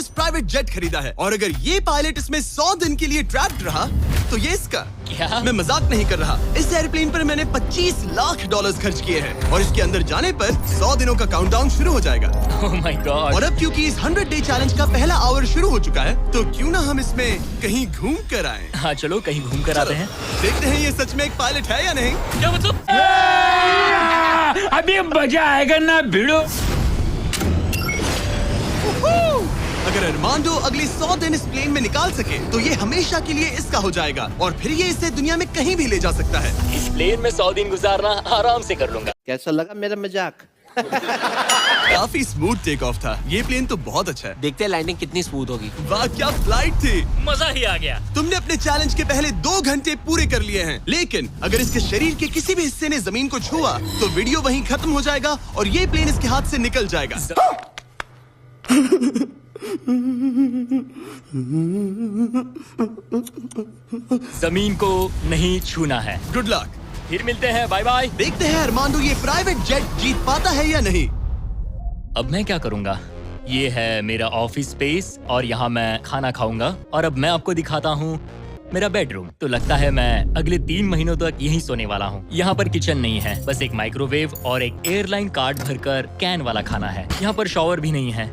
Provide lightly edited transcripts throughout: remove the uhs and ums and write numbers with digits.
Latest private jet खरीदा है और अगर ये पायलट इसमें 100 दिन के लिए ट्रैप्ड रहा तो ये इसका। क्या? मैं मजाक नहीं कर रहा। इस एयरप्लेन पर मैंने $25 लाख खर्च किए हैं और इसके अंदर जाने पर 100 दिनों का काउंटडाउन शुरू हो जाएगा। Oh my God! और अब क्योंकि इस 100 डे चैलेंज का पहला आवर शुरू हो चुका है तो क्यों ना हम इसमें कहीं घूम कर आए। हाँ चलो कहीं घूम कर आते हैं। देखते हैं ये सच में एक पायलट है या नहीं। क्या मतलब? अभी मजा आएगा ना भिड़ो। अगर अरमांडो अगले 100 दिन इस प्लेन में निकाल सके तो ये हमेशा के लिए इसका हो जाएगा और फिर ये इसे दुनिया में कहीं भी ले जा सकता है। इस प्लेन में 100 दिन गुजारना आराम से कर लूंगा। कैसा लगा मेरा मजाक? काफी स्मूथ टेक ऑफ था। ये प्लेन तो बहुत अच्छा है। देखते हैं लैंडिंग कितनी स्मूथ होगी। वाह क्या फ्लाइट थी। मजा ही आ गया। तुमने अपने चैलेंज के पहले 2 घंटे पूरे कर लिए हैं, लेकिन अगर इसके शरीर के किसी भी हिस्से ने जमीन को छुआ तो वीडियो वहीं खत्म हो जाएगा और ये प्लेन इसके हाथ से निकल जाएगा। जमीन को नहीं छूना है। Good luck. फिर मिलते हैं, बाय बाय। देखते हैं अरमांडो ये प्राइवेट जेट जीत पाता है या नहीं। अब मैं क्या करूंगा? ये है मेरा ऑफिस स्पेस और यहाँ मैं खाना खाऊंगा और अब मैं आपको दिखाता हूँ मेरा बेडरूम। तो लगता है मैं अगले 3 महीनों तक यहीं सोने वाला हूँ। यहाँ पर किचन नहीं है, बस एक माइक्रोवेव और एक एयरलाइन कार्ड भरकर कैन वाला खाना है। यहाँ पर शॉवर भी नहीं है।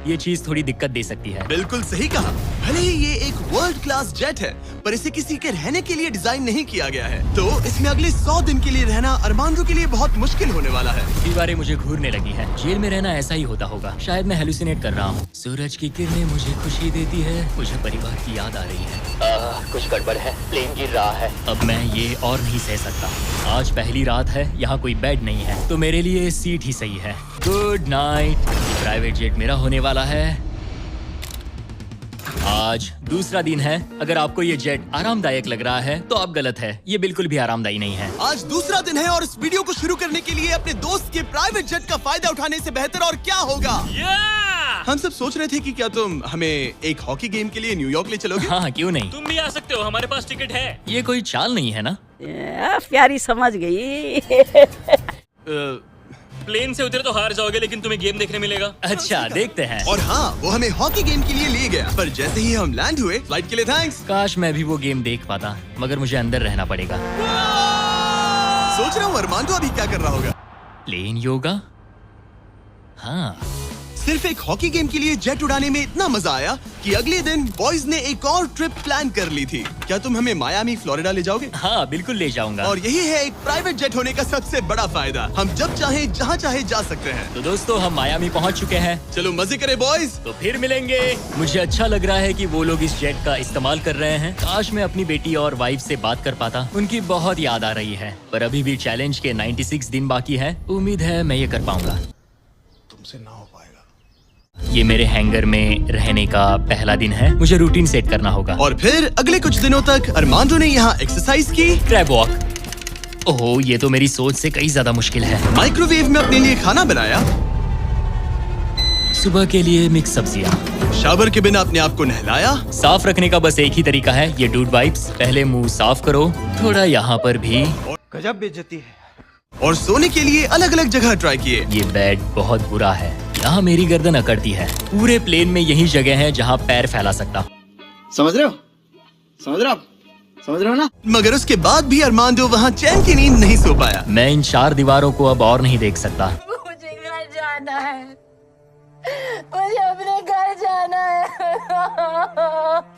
ये चीज थोड़ी दिक्कत दे सकती है। बिल्कुल सही कहा। भले ही ये एक वर्ल्ड क्लास जेट है पर इसे किसी के रहने के लिए डिजाइन नहीं किया गया है, तो इसमें अगले 100 दिन के लिए रहना अरमांडो के लिए बहुत मुश्किल होने वाला है। दीवारें मुझे घूरने लगी हैं। जेल में रहना ऐसा ही होता होगा। शायद मैं हेलुसिनेट कर रहा हूँ। सूरज की किरणें मुझे खुशी देती है। मुझे परिवार की याद आ रही है। कुछ गड़बड़ है। प्लेन गिर रहा है। अब मैं ये और नहीं सह सकता। आज पहली रात है, यहाँ कोई बेड नहीं है, तो मेरे लिए सीट ही सही है। Good night. प्राइवेट जेट मेरा होने वाला है। आज दूसरा दिन है। अगर आपको ये जेट आरामदायक लग रहा है तो आप गलत है। ये बिल्कुल भी आरामदायी नहीं है। आज दूसरा दिन है और इस वीडियो को शुरू करने के लिए अपने दोस्त के प्राइवेट जेट का फायदा उठाने से बेहतर और क्या होगा। हम सब सोच रहे थे कि क्या तुम हमें एक हॉकी गेम के लिए न्यूयॉर्क ले चलोगे। हाँ क्यों नहीं। तुम भी आ सकते हो, हमारे पास टिकट है। ये कोई चाल नहीं है ना। प्यारी समझ गई। प्लेन से उतरे तो हार जाओगे लेकिन तुम्हें गेम देखने मिलेगा। अच्छा देखते हैं। और हाँ, वो हमें हॉकी गेम के लिए ले गया, पर जैसे ही हम लैंड हुए फ्लाइट के लिए थैंक्स। काश मैं भी वो गेम देख पाता, मगर मुझे अंदर रहना पड़ेगा। सोच रहा हूँ अरमांडो अभी क्या कर रहा होगा। प्लेन योगा। हाँ सिर्फ एक हॉकी गेम के लिए जेट उड़ाने में इतना मजा आया कि अगले दिन बॉयज ने एक और ट्रिप प्लान कर ली थी। क्या तुम हमें मायामी फ्लोरिडा ले जाओगे? हाँ बिल्कुल ले जाऊंगा। और यही है एक प्राइवेट जेट होने का सबसे बड़ा फायदा। हम जब चाहे जहाँ चाहे जा सकते हैं। तो दोस्तों हम मायामी पहुँच चुके हैं। चलो मजे करें बॉयज। तो फिर मिलेंगे। मुझे अच्छा लग रहा है कि वो लोग इस जेट का इस्तेमाल कर रहे हैं। काश मैं अपनी बेटी और वाइफ से बात कर पाता। उनकी बहुत याद आ रही है, पर अभी भी चैलेंज के 96 दिन बाकी है। उम्मीद है मैं ये कर पाऊंगा। तुमसे ना हो पाएगा। ये मेरे हैंगर में रहने का पहला दिन है। मुझे रूटीन सेट करना होगा। और फिर अगले कुछ दिनों तक अरमांडो ने यहाँ एक्सरसाइज की। Crab walk. ओह ये तो मेरी सोच से कई ज्यादा मुश्किल है। माइक्रोवेव में अपने लिए खाना बनाया। सुबह के लिए मिक्स सब्जियाँ। शावर के बिना अपने आप को नहलाया। साफ रखने का बस एक ही तरीका है, ये डूड वाइप्स। पहले मुंह साफ करो, थोड़ा यहाँ पर भी। गजब बेइज्जती है। और सोने के लिए अलग अलग जगह ट्राई किए। ये बेड बहुत बुरा है। यहाँ मेरी गर्दन अकड़ती है। पूरे प्लेन में यही जगह है जहाँ पैर फैला सकता। समझ रहे हो? समझ रहे हो? समझ रहे हो ना? मगर उसके बाद भी अरमांडो वहाँ चैन की नींद नहीं सो पाया। मैं इन 4 दीवारों को अब और नहीं देख सकता। मुझे घर जाना है। मुझे अपने घर जाना है।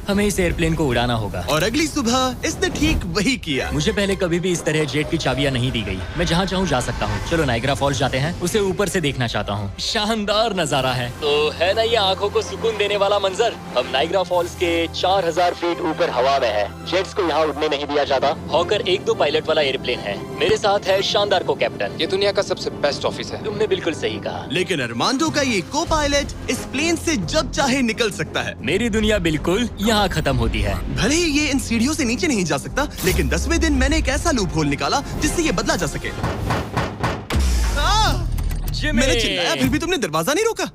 हमें इस एयरप्लेन को उड़ाना होगा। और अगली सुबह इसने ठीक वही किया। मुझे पहले कभी भी इस तरह जेट की चाबियां नहीं दी गई। मैं जहाँ चाहूँ जा सकता हूँ। चलो नाइग्रा फॉल्स जाते हैं। उसे ऊपर से देखना चाहता हूँ। शानदार नजारा है। तो है ना ये आंखों को सुकून देने वाला मंजर। हम नाइग्रा फॉल्स के 4000 फीट ऊपर हवा में है। जेट्स को यहाँ उड़ने नहीं दिया जाता। हॉकर 1-2 पायलट वाला एयरप्लेन है। मेरे साथ है शानदार को कैप्टन। ये दुनिया का सबसे बेस्ट ऑफिस है। तुमने बिल्कुल सही कहा। लेकिन अरमांडो का ये को पायलट इस प्लेन से जब चाहे निकल सकता है। मेरी दुनिया बिल्कुल यहाँ खत्म होती है। भले ही ये इन सीढ़ियों से नीचे नहीं जा सकता, लेकिन 10वें दिन मैंने एक ऐसा लूप होल निकाला जिससे ये बदला जा सके। मैंने चिल्लाया फिर भी तुमने दरवाजा नहीं रोका।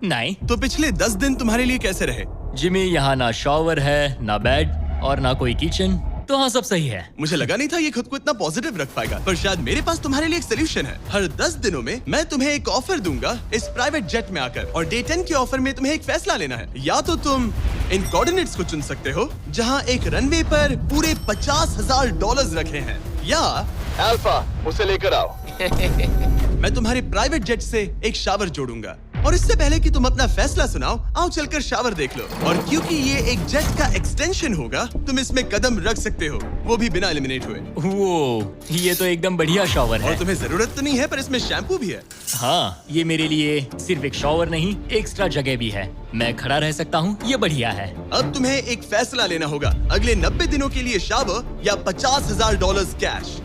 नहीं तो पिछले 10 दिन तुम्हारे लिए कैसे रहे? जिमी, यहाँ ना शॉवर है, ना बेड और ना कोई किचन। तो हाँ, सब सही है। मुझे लगा नहीं था ये खुद को इतना पॉजिटिव रख पाएगा, पर शायद मेरे पास तुम्हारे लिए एक सोल्यूशन है। हर 10 दिनों में मैं तुम्हें एक ऑफर दूंगा इस प्राइवेट जेट में आकर, और डे 10 के ऑफर में तुम्हें एक फैसला लेना है। या तो तुम इन कोऑर्डिनेट्स को चुन सकते हो जहां एक रनवे पर पूरे $50,000 रखे हैं, या अल्फा, उसे लेकर आओ। मैं तुम्हारे प्राइवेट जेट से एक शावर जोड़ूंगा। और इससे पहले कि तुम अपना फैसला सुनाओ, आओ चलकर शावर देख लो। और क्योंकि ये एक जेट का एक्सटेंशन होगा, तुम इसमें कदम रख सकते हो, वो भी बिना एलिमिनेट हुए। वो ये तो एकदम बढ़िया शॉवर और है। तुम्हें जरूरत तो नहीं है, पर इसमें शैम्पू भी है। हाँ, ये मेरे लिए सिर्फ एक शॉवर नहीं, एक्स्ट्रा जगह भी है। मैं खड़ा रह सकता हूँ, ये बढ़िया है। अब तुम्हें एक फैसला लेना होगा, अगले 90 दिनों के लिए शावर या $50,000 कैश।